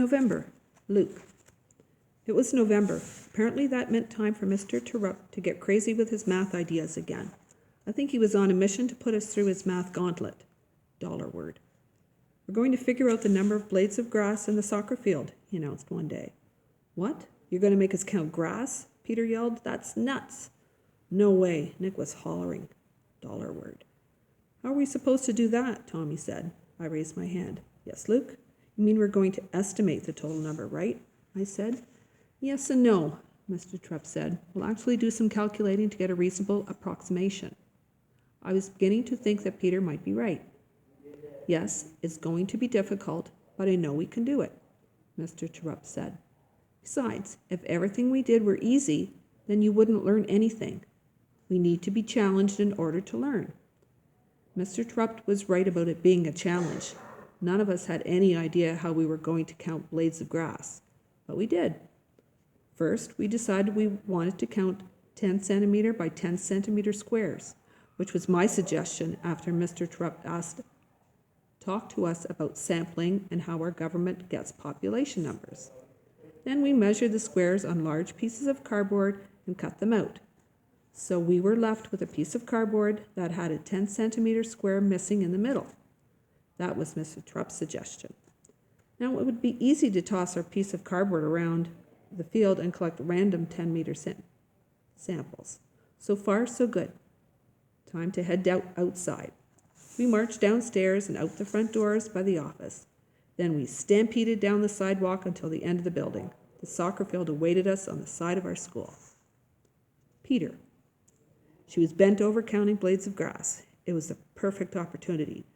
November. Luke. It was November. Apparently that meant time for Mr. Terupt to get crazy with his math ideas again. I think he was on a mission to put us through his math gauntlet. $word. We're going to figure out the number of blades of grass in the soccer field, he announced one day. What? You're going to make us count grass? Peter yelled. That's nuts. No way, Nick was hollering. $word. How are we supposed to do that? Tommy said. I raised my hand. Yes, Luke? You mean we're going to estimate the total number, right? I said. Yes and no, Mr. Terupt said. We'll actually do some calculating to get a reasonable approximation. I was beginning to think that Peter might be right. Yes, it's going to be difficult, but I know we can do it, Mr. Terupt said. Besides, if everything we did were easy, then you wouldn't learn anything. We need to be challenged in order to learn. Mr. Terupt was right about it being a challenge. None of us had any idea how we were going to count blades of grass, but we did. First, we decided we wanted to count 10 centimeter by 10 centimeter squares, which was my suggestion after Mr. Terupt talked to us about sampling and how our government gets population numbers. Then we measured the squares on large pieces of cardboard and cut them out. So we were left with a piece of cardboard that had a 10 centimeter square missing in the middle. That was Mr. Terupt's suggestion. Now it would be easy to toss our piece of cardboard around the field and collect random 10-meter samples. So far, so good. Time to head outside. We marched downstairs and out the front doors by the office. Then we stampeded down the sidewalk until the end of the building. The soccer field awaited us on the side of our school. Peter. She was bent over counting blades of grass. It was the perfect opportunity.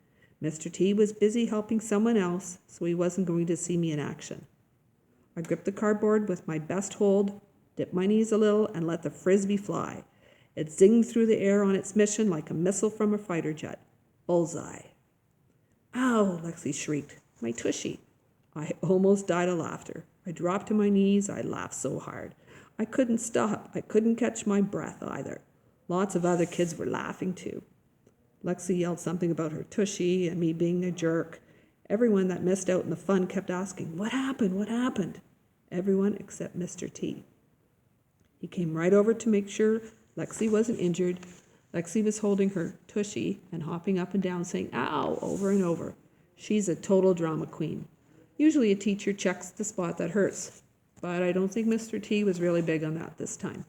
Mr. T was busy helping someone else, so he wasn't going to see me in action. I gripped the cardboard with my best hold, dipped my knees a little, and let the frisbee fly. It zinged through the air on its mission like a missile from a fighter jet. Bullseye. Ow, Lexi shrieked. My tushy. I almost died of laughter. I dropped to my knees. I laughed so hard. I couldn't stop. I couldn't catch my breath either. Lots of other kids were laughing too. Lexi yelled something about her tushy and me being a jerk. Everyone that missed out in the fun kept asking, what happened? What happened? Everyone except Mr. T. He came right over to make sure Lexi wasn't injured. Lexi was holding her tushy and hopping up and down saying, ow, over and over. She's a total drama queen. Usually a teacher checks the spot that hurts, but I don't think Mr. T was really big on that this time.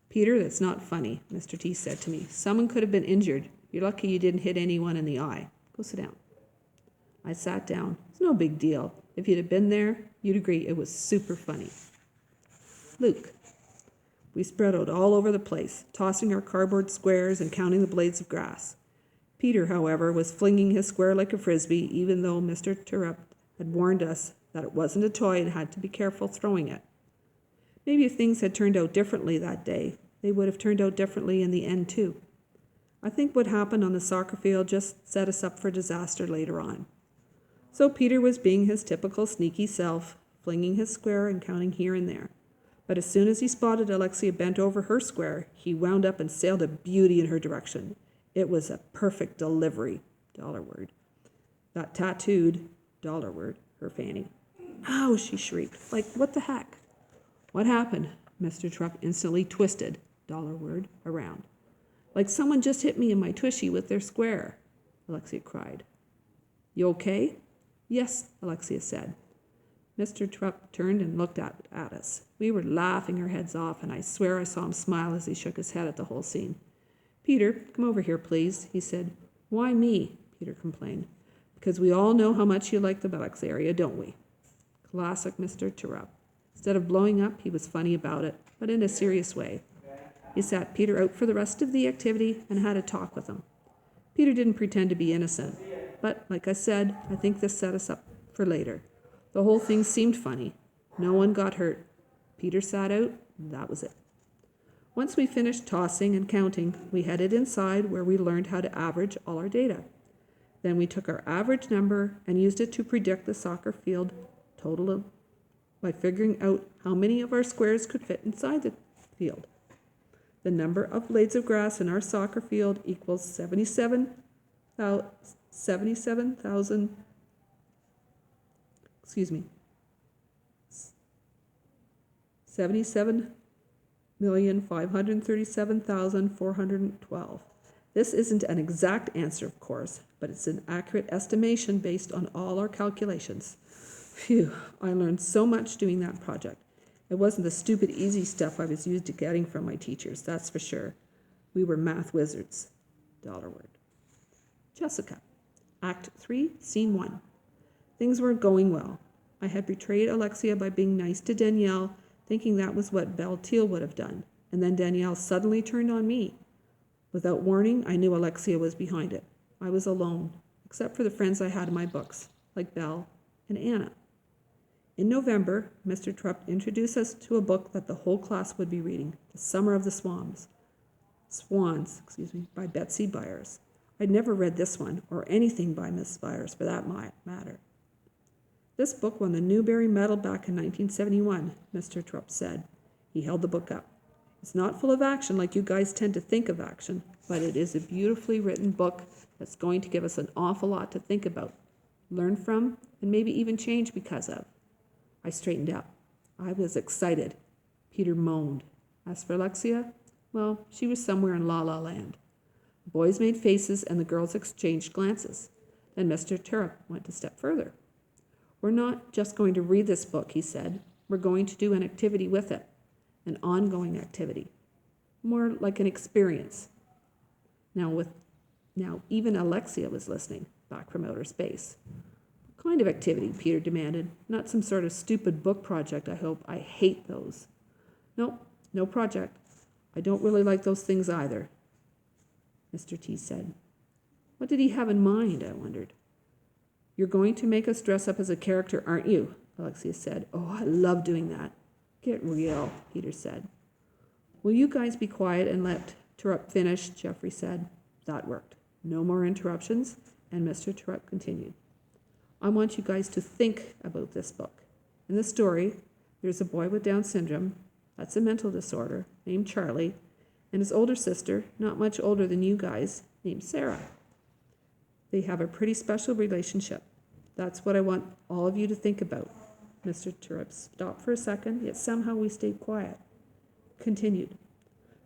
Peter, that's not funny, Mr. T said to me. Someone could have been injured. You're lucky you didn't hit anyone in the eye. Go sit down. I sat down. It's no big deal. If you'd have been there, you'd agree it was super funny. Luke. We spread out all over the place, tossing our cardboard squares and counting the blades of grass. Peter, however, was flinging his square like a frisbee, even though Mr. Terupt had warned us that it wasn't a toy and had to be careful throwing it. Maybe if things had turned out differently that day, they would have turned out differently in the end too. I think what happened on the soccer field just set us up for disaster later on. So Peter was being his typical sneaky self, flinging his square and counting here and there. But as soon as he spotted Alexia bent over her square, he wound up and sailed a beauty in her direction. It was a perfect delivery, $word. That tattooed, $word, her fanny. Ow, she shrieked. Like, what the heck? What happened? Mr. Terupt instantly twisted, $word, around. Like someone just hit me in my tushy with their square, Alexia cried. You okay? Yes, Alexia said. Mr. Terupt turned and looked at us. We were laughing our heads off, and I swear I saw him smile as he shook his head at the whole scene. Peter, come over here, please, he said. Why me? Peter complained. Because we all know how much you like the buttocks area, don't we? Classic Mr. Terupt. Instead of blowing up, he was funny about it, but in a serious way. He sat Peter out for the rest of the activity and had a talk with him. Peter didn't pretend to be innocent, but like I said, I think this set us up for later. The whole thing seemed funny. No one got hurt. Peter sat out, and that was it. Once we finished tossing and counting, we headed inside where we learned how to average all our data. Then we took our average number and used it to predict the soccer field total by figuring out how many of our squares could fit inside the field. The number of blades of grass in our soccer field equals 77,000 $77,537,412. This isn't an exact answer, of course, but it's an accurate estimation based on all our calculations. Phew, I learned so much doing that project. It wasn't the stupid easy stuff I was used to getting from my teachers, that's for sure. We were math wizards. Dollar word. Jessica. Act 3, Scene 1. Things weren't going well. I had betrayed Alexia by being nice to Danielle, thinking that was what Belle Teal would have done, and then Danielle suddenly turned on me. Without warning, I knew Alexia was behind it. I was alone, except for the friends I had in my books, like Belle and Anna. In November, Mr. Terupt introduced us to a book that the whole class would be reading, The Summer of the Swans, by Betsy Byers. I'd never read this one, or anything by Miss Byers for that matter. This book won the Newbery Medal back in 1971, Mr. Terupt said. He held the book up. It's not full of action like you guys tend to think of action, but it is a beautifully written book that's going to give us an awful lot to think about, learn from, and maybe even change because of. I straightened up. I was excited. Peter moaned. As for Alexia, well, she was somewhere in La La Land. The boys made faces and the girls exchanged glances. Then Mr. Terupt went a step further. We're not just going to read this book, he said. We're going to do an activity with it, an ongoing activity, more like an experience. Now even Alexia was listening, back from outer space. What kind of activity? Peter demanded. Not some sort of stupid book project, I hope. I hate those. No project. I don't really like those things either, Mr. T said. What did he have in mind, I wondered. You're going to make us dress up as a character, aren't you? Alexia said. Oh, I love doing that. Get real, Peter said. Will you guys be quiet and let Terupt finish? Jeffrey said. That worked. No more interruptions, and Mr. Terupt continued. I want you guys to think about this book. In the story, there's a boy with Down syndrome, that's a mental disorder, named Charlie, and his older sister, not much older than you guys, named Sarah. They have a pretty special relationship. That's what I want all of you to think about. Mr. Terupt stopped for a second, yet somehow we stayed quiet. Continued.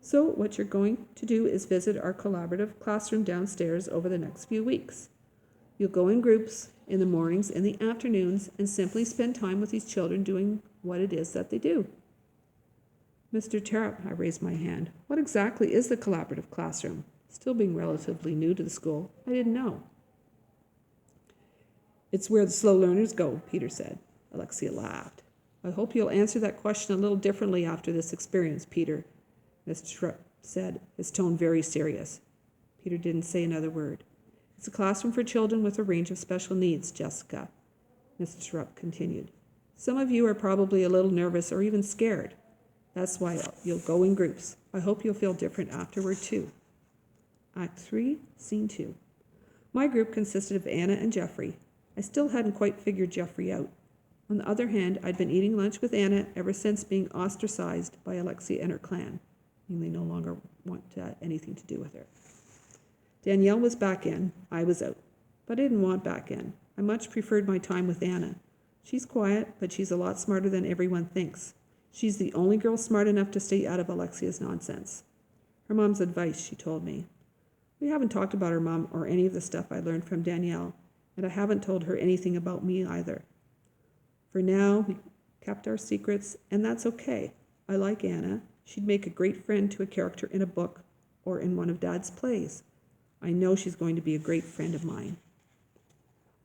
So what you're going to do is visit our collaborative classroom downstairs over the next few weeks. You'll go in groups in the mornings and the afternoons and simply spend time with these children doing what it is that they do. Mr. Terupt, I raised my hand. What exactly is the collaborative classroom? Still being relatively new to the school, I didn't know. It's where the slow learners go, Peter said. Alexia laughed. I hope you'll answer that question a little differently after this experience, Peter, Mr. Terupt said, his tone very serious. Peter didn't say another word. It's a classroom for children with a range of special needs, Jessica, Mr. Terupt continued. Some of you are probably a little nervous or even scared. That's why you'll go in groups. I hope you'll feel different afterward, too. Act 3, Scene 2. My group consisted of Anna and Jeffrey. I still hadn't quite figured Jeffrey out. On the other hand, I'd been eating lunch with Anna ever since being ostracized by Alexia and her clan, meaning they no longer want anything to do with her. Danielle was back in. I was out. But I didn't want back in. I much preferred my time with Anna. She's quiet, but she's a lot smarter than everyone thinks. She's the only girl smart enough to stay out of Alexia's nonsense. Her mom's advice, she told me. We haven't talked about her mom or any of the stuff I learned from Danielle, and I haven't told her anything about me either. For now, we kept our secrets, and that's okay. I like Anna. She'd make a great friend to a character in a book or in one of Dad's plays. I know she's going to be a great friend of mine.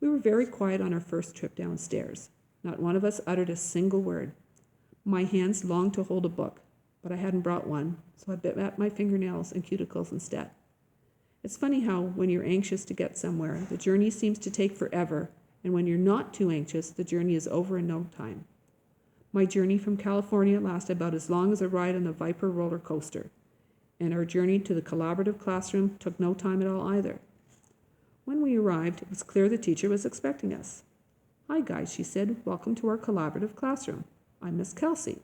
We were very quiet on our first trip downstairs. Not one of us uttered a single word. My hands longed to hold a book, but I hadn't brought one, so I bit at my fingernails and cuticles instead. It's funny how, when you're anxious to get somewhere, the journey seems to take forever, and when you're not too anxious, the journey is over in no time. My journey from California lasted about as long as a ride on the Viper roller coaster, and our journey to the collaborative classroom took no time at all either. When we arrived, it was clear the teacher was expecting us. Hi guys, she said, welcome to our collaborative classroom. I'm Miss Kelsey.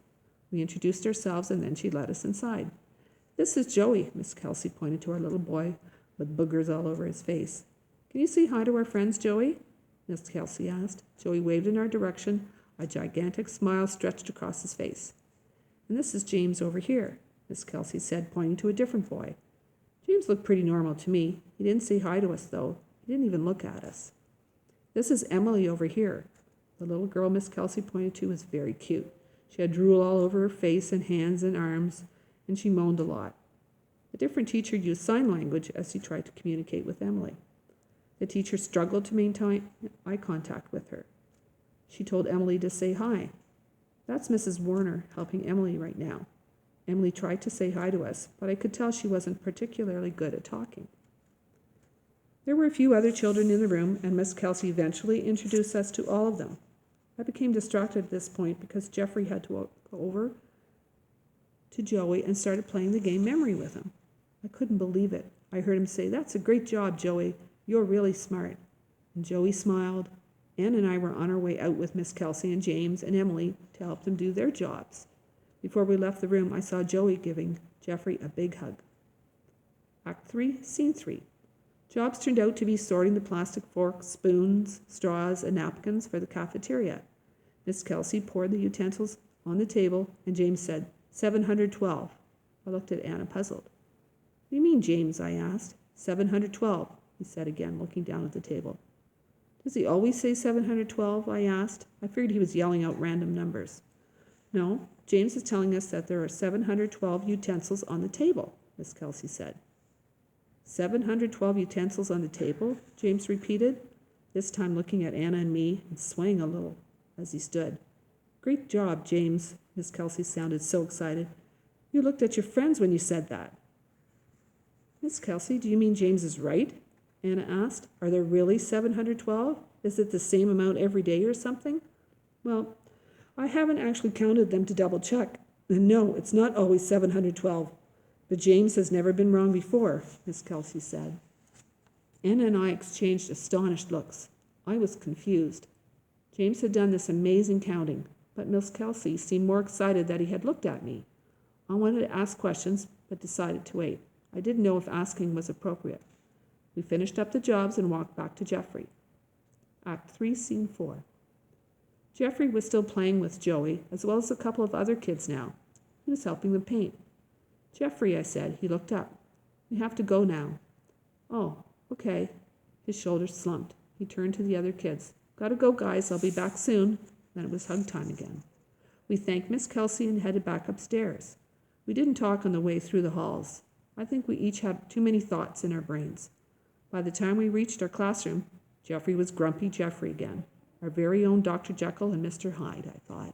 We introduced ourselves and then she led us inside. This is Joey, Miss Kelsey pointed to our little boy with boogers all over his face. Can you say hi to our friends, Joey? Miss Kelsey asked. Joey waved in our direction. A gigantic smile stretched across his face. And this is James over here, Miss Kelsey said, pointing to a different boy. James looked pretty normal to me. He didn't say hi to us, though. He didn't even look at us. This is Emily over here. The little girl Miss Kelsey pointed to was very cute. She had drool all over her face and hands and arms, and she moaned a lot. A different teacher used sign language as he tried to communicate with Emily. The teacher struggled to maintain eye contact with her. She told Emily to say hi. That's Mrs. Warner helping Emily right now. Emily tried to say hi to us, but I could tell she wasn't particularly good at talking. There were a few other children in the room, and Miss Kelsey eventually introduced us to all of them. I became distracted at this point because Jeffrey had to go over to Joey and started playing the game memory with him. I couldn't believe it. I heard him say, "That's a great job, Joey. You're really smart." And Joey smiled. Anne and I were on our way out with Miss Kelsey and James and Emily to help them do their jobs. Before we left the room, I saw Joey giving Jeffrey a big hug. Act 3, Scene 3. Jobs turned out to be sorting the plastic forks, spoons, straws, and napkins for the cafeteria. Miss Kelsey poured the utensils on the table, and James said, 712. I looked at Anna puzzled. What do you mean, James? I asked. 712, he said again, looking down at the table. Does he always say 712? I asked. I figured he was yelling out random numbers. No, James is telling us that there are 712 utensils on the table, Miss Kelsey said. 712 utensils on the table, James repeated, this time looking at Anna and me and swaying a little as he stood. Great job, James, Miss Kelsey sounded so excited. You looked at your friends when you said that. Miss Kelsey, do you mean James is right? Anna asked. Are there really 712? Is it the same amount every day or something? Well, I haven't actually counted them to double check. And no, it's not always 712. But James has never been wrong before, Miss Kelsey said. Anna and I exchanged astonished looks. I was confused. James had done this amazing counting, but Miss Kelsey seemed more excited that he had looked at me. I wanted to ask questions, but decided to wait. I didn't know if asking was appropriate. We finished up the jobs and walked back to Jeffrey. Act 3, Scene 4. Jeffrey was still playing with Joey, as well as a couple of other kids now. He was helping them paint. Jeffrey, I said. He looked up. We have to go now. Oh, okay. His shoulders slumped. He turned to the other kids. Gotta go, guys. I'll be back soon. Then it was hug time again. We thanked Miss Kelsey and headed back upstairs. We didn't talk on the way through the halls. I think we each had too many thoughts in our brains. By the time we reached our classroom, Jeffrey was grumpy Jeffrey again. Our very own Dr. Jekyll and Mr. Hyde, I thought.